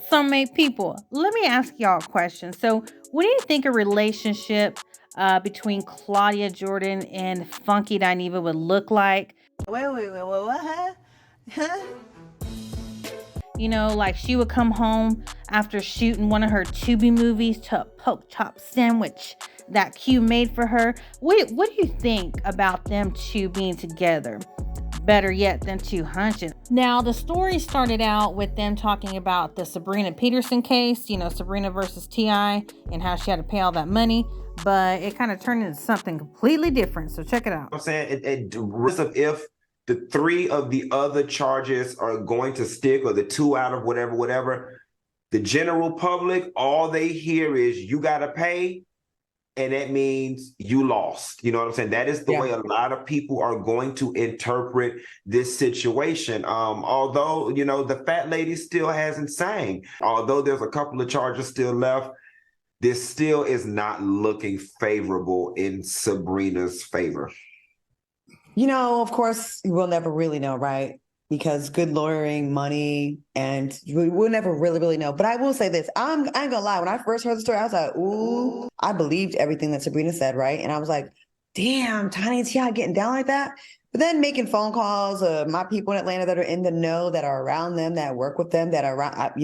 Some many people. Let me ask y'all a question. So, what do you think a relationship between Claudia Jordan and Funky Dineva would look like? Wait, what? Huh? You know, like she would come home after shooting one of her Tubi movies to a poke chop sandwich that Q made for her. What do you think about them two being together? Better yet than two hunching. Now, the story started out with them talking about the Sabrina Peterson case, Sabrina versus T.I., and how she had to pay all that money, but it kind of turned into something completely different. So check it out. I'm saying if the three of the other charges are going to stick, or the two out of whatever, the general public, all they hear is you got to pay. And that means you lost. You know what I'm saying? That is the way a lot of people are going to interpret this situation. Although, the fat lady still hasn't sang. Although there's a couple of charges still left, this still is not looking favorable in Sabrina's favor. Of course, we'll never really know, right? Because good lawyering, money, and we'll never really know. But I will say this. I ain't gonna lie. When I first heard the story, I was like, ooh, I believed everything that Sabrina said, right? And I was like, damn, Tiny and T.I. getting down like that? But then making phone calls, my people in Atlanta that are in the know, that are around them, that work with them, that are around,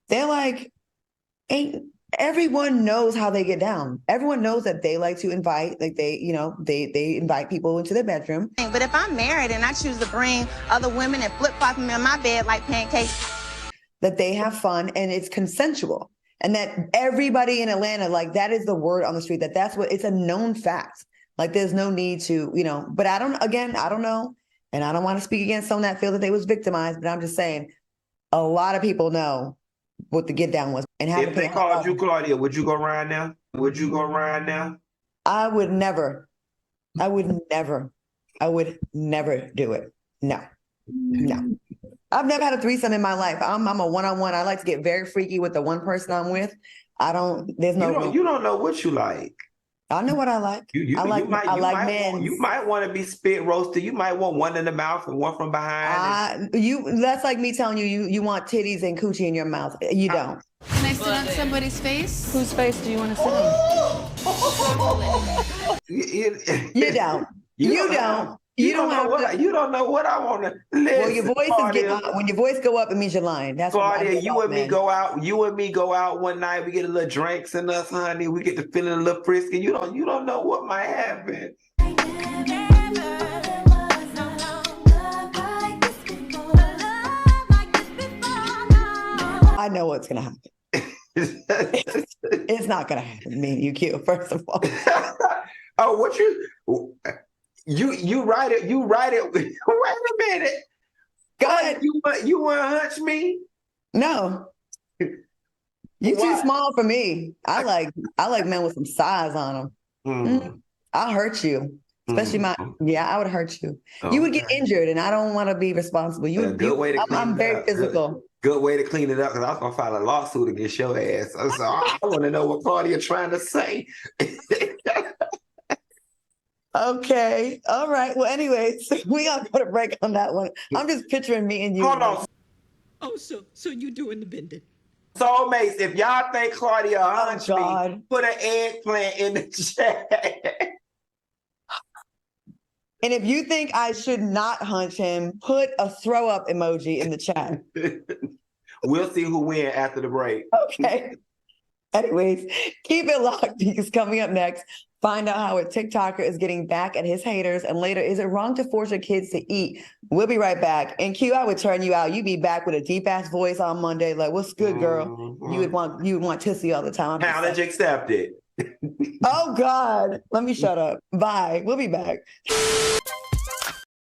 they're like, everyone knows how they get down. Everyone knows that they like to invite, like they invite people into their bedroom. But if I'm married and I choose to bring other women and flip-flop them in my bed like pancakes, that they have fun and it's consensual, and that everybody in Atlanta, like, that is the word on the street, that's what, it's a known fact. Like, there's no need to, but I don't know. And I don't want to speak against someone that feel that they was victimized, but I'm just saying a lot of people know what the get down was. And if they called you Claudia, would you go around now? I would never do it. No. I've never had a threesome in my life. I'm a one-on-one. I like to get very freaky with the one person I'm with. There's no. You don't know what you like. I know what I like. I like men. You might want to be spit roasted. You might want one in the mouth and one from behind. That's like me telling you want titties and coochie in your mouth. You don't. Can I sit on somebody's face? Whose face do you want to sit on? You don't. You don't. You don't know what I want to listen. Well, your voice is getting up. When your voice go up, it means you're lying. That's Claudia, you and me go out one night, we get a little drinks in us, honey. We get to feeling a little frisky. You don't know what might happen. I know what's gonna happen. It's not gonna happen. Me and you, Q, first of all. Oh, what you write it. Wait a minute. God, you want to hunch me? No. You too small for me. I like men with some size on them. Mm. I'll hurt you. Especially I would hurt you. Okay. You would get injured, and I don't want to be responsible. I'm very physical. Good way to clean it up, because I was gonna file a lawsuit against your ass. So I want to know what Claudia trying to say. Okay. All right. Well, anyways, we gotta put a break on that one. I'm just picturing me and you. Hold on. Oh, so you doing the bending? Soulmates, if y'all think Claudia hunched me, put an eggplant in the chat. And if you think I should not hunch him, put a throw up emoji in the chat. We'll see who wins after the break. Okay. Anyways, keep it locked, because coming up next, find out how a TikToker is getting back at his haters. And later, is it wrong to force your kids to eat? We'll be right back. And Q, I would turn you out. You'd be back with a deep ass voice on Monday. Like, what's good, girl? Mm-hmm. You would want Tissy all the time. Challenge accepted. Oh, God. Let me shut up. Bye. We'll be back.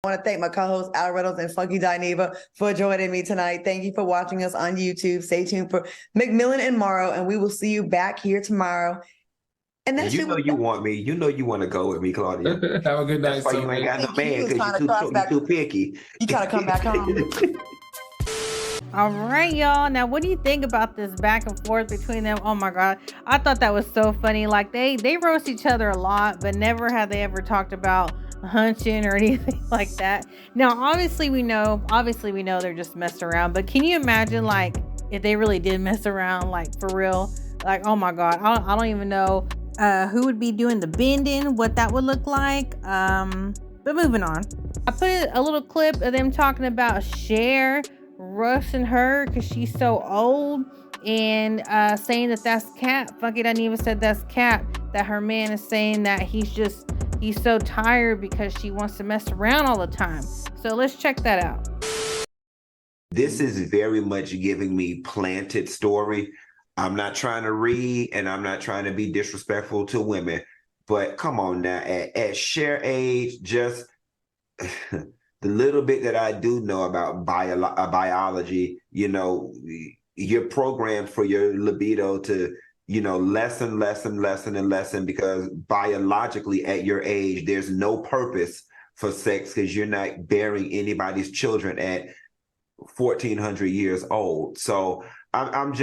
I want to thank my co-hosts, Al Reynolds and Funky Dineva, for joining me tonight. Thank you for watching us on YouTube. Stay tuned for McMillan and Morrow, and we will see you back here tomorrow. And that's you want me. You know you want to go with me, Claudia. Have a good night. That's why you ain't got no man, because you're too picky. You try to come back home. All right, y'all. Now, what do you think about this back and forth between them? Oh my God. I thought that was so funny. Like, they roast each other a lot, but never have they ever talked about hunching or anything like that. Now, obviously we know they're just messing around, but can you imagine like if they really did mess around, like for real? Like, oh my God, I don't even know who would be doing the bending, what that would look like. But moving on. I put a little clip of them talking about Cher rushing her because she's so old and saying that that's cap. Funky doesn't even said that's cap. That her man is saying that he's so tired because she wants to mess around all the time. So let's check that out. This is very much giving me planted story. I'm not trying to read and I'm not trying to be disrespectful to women, but come on now, at Cher age, just the little bit that I do know about biology, you know, you're programmed for your libido to, you know, lessen because biologically at your age, there's no purpose for sex because you're not bearing anybody's children at 1400 years old. So I'm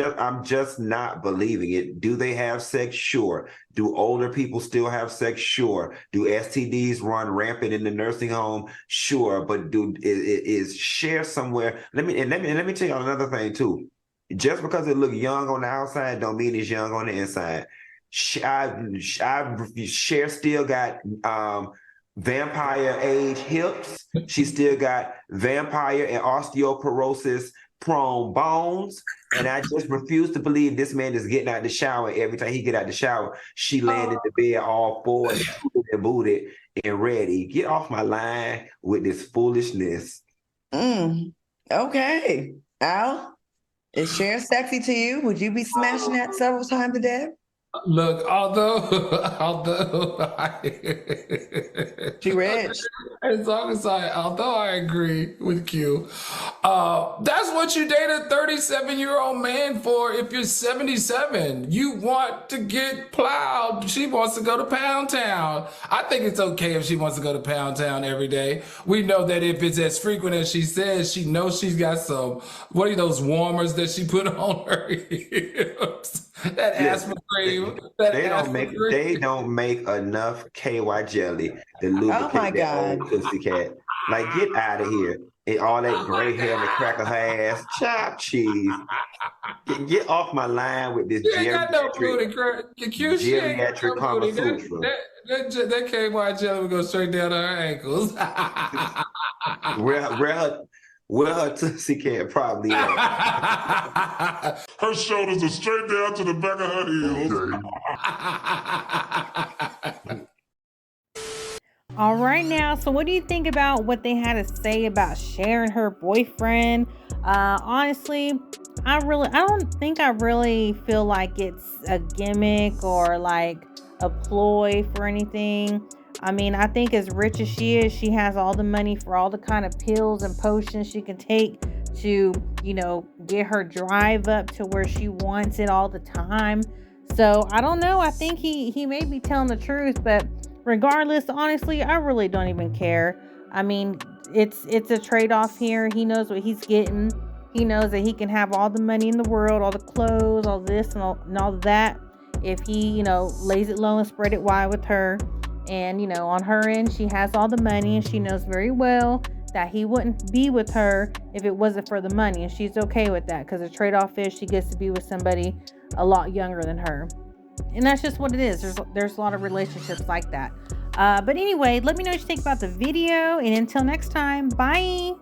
just not believing it. Do they have sex? Sure. Do older people still have sex? Sure. Do STDs run rampant in the nursing home? Sure. But is Cher somewhere? Let me tell you another thing too. Just because it look young on the outside don't mean it's young on the inside. Cher still got vampire age hips. She still got vampire and osteoporosis prone bones. And I just refuse to believe this man is getting out the shower. Every time he get out the shower, she laying in the bed all forward and booted and ready. Get off my line with this foolishness. Okay. Al, is Cher sexy to you? Would you be smashing that several times a day? Look, although She rich. although I agree with Q, that's what you date a 37-year-old man for. If you're 77, you want to get plowed. She wants to go to Pound Town. I think it's okay if she wants to go to Pound Town every day. We know that if it's as frequent as she says, she knows she's got some, what are those warmers that she put on her hips? That asthma cream. They don't make enough KY jelly to lubricate that old pussycat. Like, get out of here. And all that gray hair in the crack of her ass. Chopped cheese. Get off my line with this geriatric Kama Sutra. That KY jelly would go straight down to her ankles. Where her Tootsie Cat probably at. Her shoulders are straight down to the back of her heels. All right now, so what do you think about what they had to say about Cher and her boyfriend? Honestly, I don't think I really feel like it's a gimmick or like a ploy for anything. I mean, I think as rich as she is, she has all the money for all the kind of pills and potions she can take to, you know, get her drive up to where she wants it all the time. So I don't know. I think he may be telling the truth, but regardless, honestly, I really don't even care. I mean, it's a trade-off here. He knows what he's getting. He knows that he can have all the money in the world, all the clothes, all this and all that, if he, you know, lays it low and spread it wide with her. And, you know, on her end, she has all the money and she knows very well that he wouldn't be with her if it wasn't for the money. And she's okay with that because the trade-off is she gets to be with somebody a lot younger than her. And that's just what it is. There's a lot of relationships like that. But anyway, let me know what you think about the video. And until next time, bye.